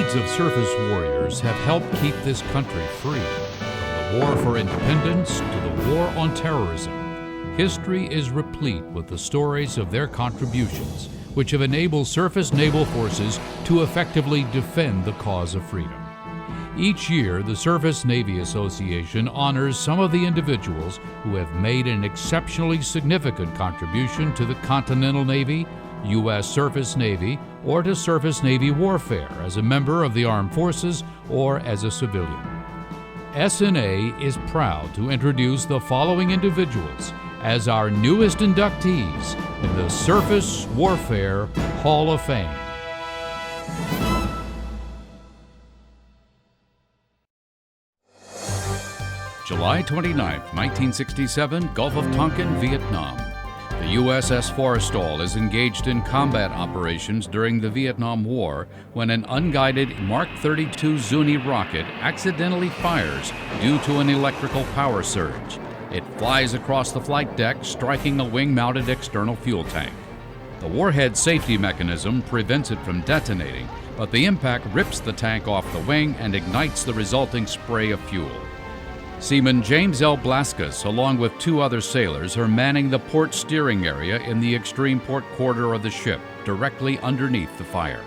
deeds of surface warriors have helped keep this country free. From the war for independence to the war on terrorism, history is replete with the stories of their contributions, which have enabled surface naval forces to effectively defend the cause of freedom. Each year, the Surface Navy Association honors some of the individuals who have made an exceptionally significant contribution to the Continental Navy, U.S. Surface Navy, or to surface Navy warfare as a member of the armed forces or as a civilian. SNA is proud to introduce the following individuals as our newest inductees in the Surface Warfare Hall of Fame. July 29, 1967, Gulf of Tonkin, Vietnam. The USS Forrestal is engaged in combat operations during the Vietnam War when an unguided Mark 32 Zuni rocket accidentally fires due to an electrical power surge. It flies across the flight deck, striking a wing-mounted external fuel tank. The warhead safety mechanism prevents it from detonating, but the impact rips the tank off the wing and ignites the resulting spray of fuel. Seaman James L. Bascus, along with two other sailors, are manning the port steering area in the extreme port quarter of the ship, directly underneath the fire.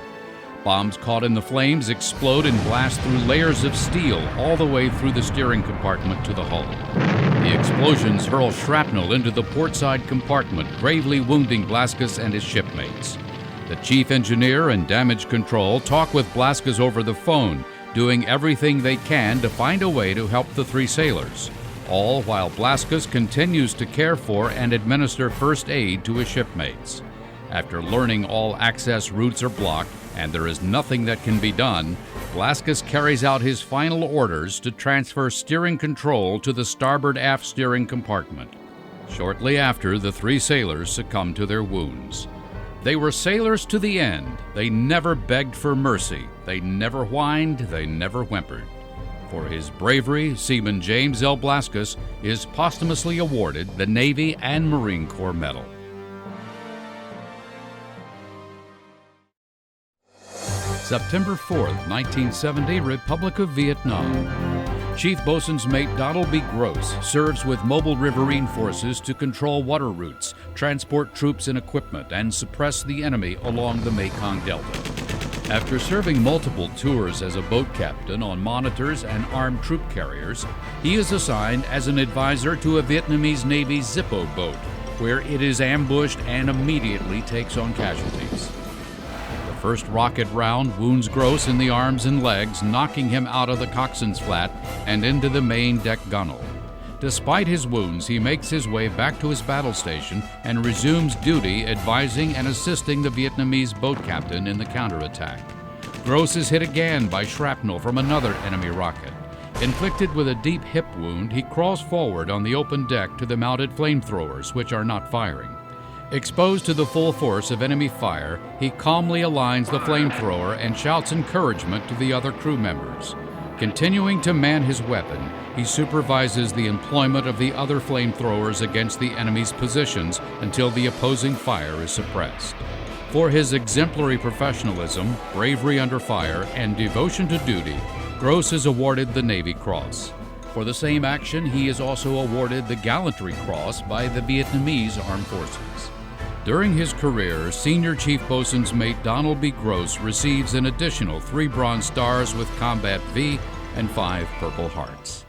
Bombs caught in the flames explode and blast through layers of steel all the way through the steering compartment to the hull. The explosions hurl shrapnel into the portside compartment, gravely wounding Bascus and his shipmates. The chief engineer and damage control talk with Bascus over the phone, doing everything they can to find a way to help the three sailors, all while Bascus continues to care for and administer first aid to his shipmates. After learning all access routes are blocked and there is nothing that can be done, Bascus carries out his final orders to transfer steering control to the starboard aft steering compartment. Shortly after, the three sailors succumb to their wounds. They were sailors to the end. They never begged for mercy. They never whined. They never whimpered. For his bravery, Seaman James L. Bascus is posthumously awarded the Navy and Marine Corps Medal. September 4th, 1970, Republic of Vietnam. Chief Bosun's Mate Donald B. Gross serves with mobile riverine forces to control water routes, transport troops and equipment, and suppress the enemy along the Mekong Delta. After serving multiple tours as a boat captain on monitors and armed troop carriers, he is assigned as an advisor to a Vietnamese Navy Zippo boat, where it is ambushed and immediately takes on casualties. The first rocket round wounds Gross in the arms and legs, knocking him out of the coxswain's flat and into the main deck gunwale. Despite his wounds, he makes his way back to his battle station and resumes duty advising and assisting the Vietnamese boat captain in the counterattack. Gross is hit again by shrapnel from another enemy rocket. Inflicted with a deep hip wound, he crawls forward on the open deck to the mounted flamethrowers, which are not firing. Exposed to the full force of enemy fire, he calmly aligns the flamethrower and shouts encouragement to the other crew members. Continuing to man his weapon, he supervises the employment of the other flamethrowers against the enemy's positions until the opposing fire is suppressed. For his exemplary professionalism, bravery under fire, and devotion to duty, Gross is awarded the Navy Cross. For the same action, he is also awarded the Gallantry Cross by the Vietnamese Armed Forces. During his career, Senior Chief Bosun's Mate Donald B. Gross receives an additional 3 Bronze Stars with Combat V and 5 Purple Hearts.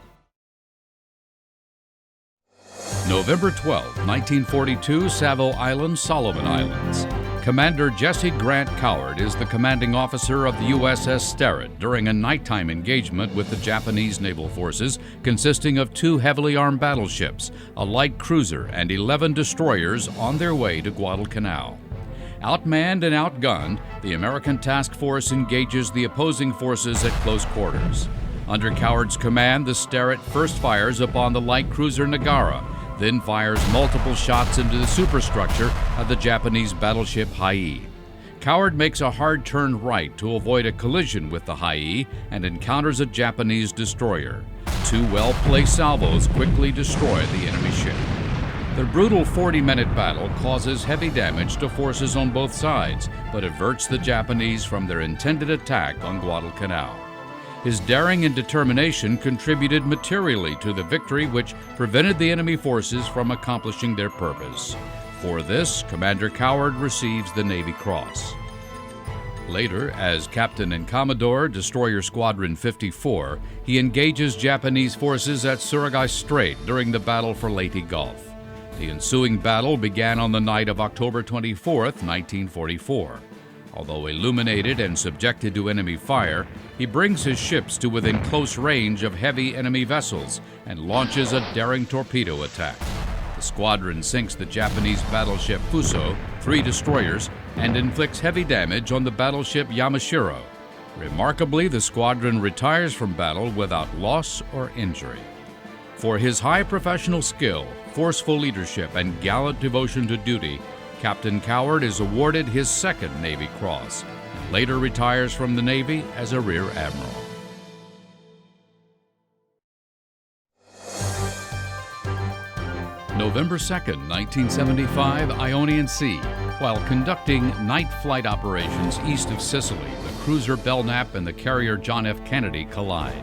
November 12, 1942, Savo Island, Solomon Islands. Commander Jesse Grant Coward is the commanding officer of the USS Sterett during a nighttime engagement with the Japanese naval forces consisting of 2 heavily armed battleships, a light cruiser, and 11 destroyers on their way to Guadalcanal. Outmanned and outgunned, the American task force engages the opposing forces at close quarters. Under Coward's command, the Sterett first fires upon the light cruiser Nagara, then fires multiple shots into the superstructure of the Japanese battleship Hai. Coward makes a hard turn right to avoid a collision with the Hai and encounters a Japanese destroyer. 2 well-placed salvos quickly destroy the enemy ship. The brutal 40-minute battle causes heavy damage to forces on both sides, but averts the Japanese from their intended attack on Guadalcanal. His daring and determination contributed materially to the victory, which prevented the enemy forces from accomplishing their purpose. For this, Commander Coward receives the Navy Cross. Later, as Captain and Commodore, Destroyer Squadron 54, he engages Japanese forces at Surigao Strait during the Battle for Leyte Gulf. The ensuing battle began on the night of October 24, 1944. Although illuminated and subjected to enemy fire, he brings his ships to within close range of heavy enemy vessels and launches a daring torpedo attack. The squadron sinks the Japanese battleship Fuso, 3 destroyers, and inflicts heavy damage on the battleship Yamashiro. Remarkably, the squadron retires from battle without loss or injury. For his high professional skill, forceful leadership, and gallant devotion to duty, Captain Coward is awarded his 2nd Navy Cross and later retires from the Navy as a Rear Admiral. November 2, 1975, Ionian Sea. While conducting night flight operations east of Sicily, the cruiser Belknap and the carrier John F. Kennedy collide.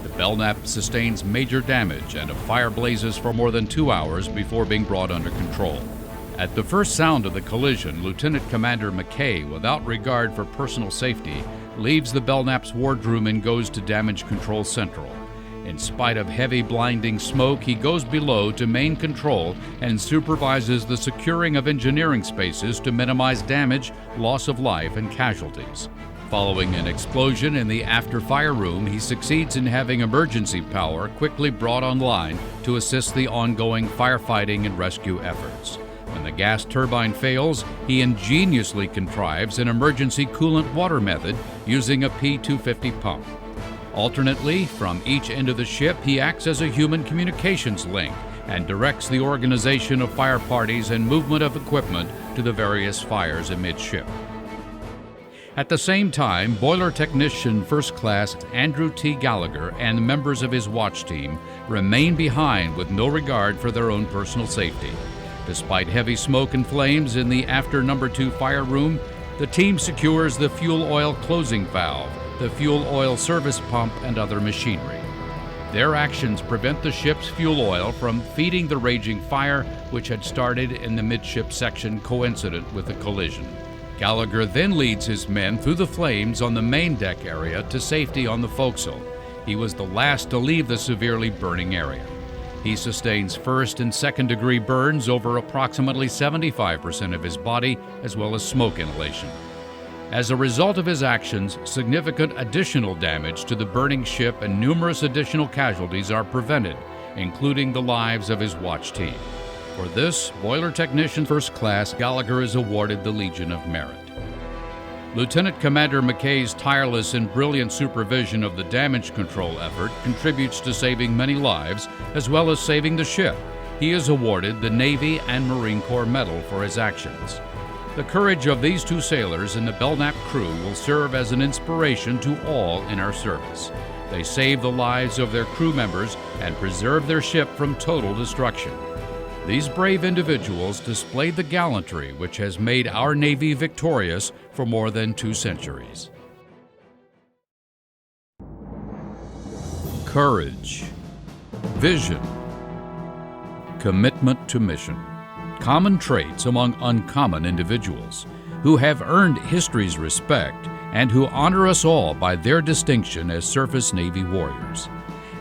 The Belknap sustains major damage and a fire blazes for more than 2 hours before being brought under control. At the first sound of the collision, Lieutenant Commander McKay, without regard for personal safety, leaves the Belknap's wardroom and goes to Damage Control Central. In spite of heavy blinding smoke, he goes below to main control and supervises the securing of engineering spaces to minimize damage, loss of life, and casualties. Following an explosion in the after-fire room, he succeeds in having emergency power quickly brought online to assist the ongoing firefighting and rescue efforts. When the gas turbine fails, he ingeniously contrives an emergency coolant water method using a P-250 pump. Alternately, from each end of the ship, he acts as a human communications link and directs the organization of fire parties and movement of equipment to the various fires amidship. At the same time, boiler technician First Class Andrew T. Gallagher and members of his watch team remain behind with no regard for their own personal safety. Despite heavy smoke and flames in the after number 2 fire room, the team secures the fuel oil closing valve, the fuel oil service pump, and other machinery. Their actions prevent the ship's fuel oil from feeding the raging fire, which had started in the midship section coincident with the collision. Gallagher then leads his men through the flames on the main deck area to safety on the forecastle. He was the last to leave the severely burning area. He sustains 1st and 2nd degree burns over approximately 75% of his body, as well as smoke inhalation. As a result of his actions, significant additional damage to the burning ship and numerous additional casualties are prevented, including the lives of his watch team. For this, Boiler Technician First Class Gallagher is awarded the Legion of Merit. Lieutenant Commander McKay's tireless and brilliant supervision of the damage control effort contributes to saving many lives, as well as saving the ship. He is awarded the Navy and Marine Corps Medal for his actions. The courage of these 2 sailors and the Belknap crew will serve as an inspiration to all in our service. They save the lives of their crew members and preserve their ship from total destruction. These brave individuals displayed the gallantry which has made our Navy victorious for more than 2 centuries. Courage, vision, commitment to mission. Common traits among uncommon individuals who have earned history's respect and who honor us all by their distinction as surface Navy warriors.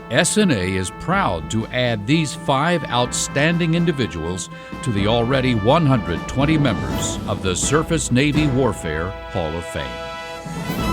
SNA is proud to add these 5 outstanding individuals to the already 120 members of the Surface Navy Warfare Hall of Fame.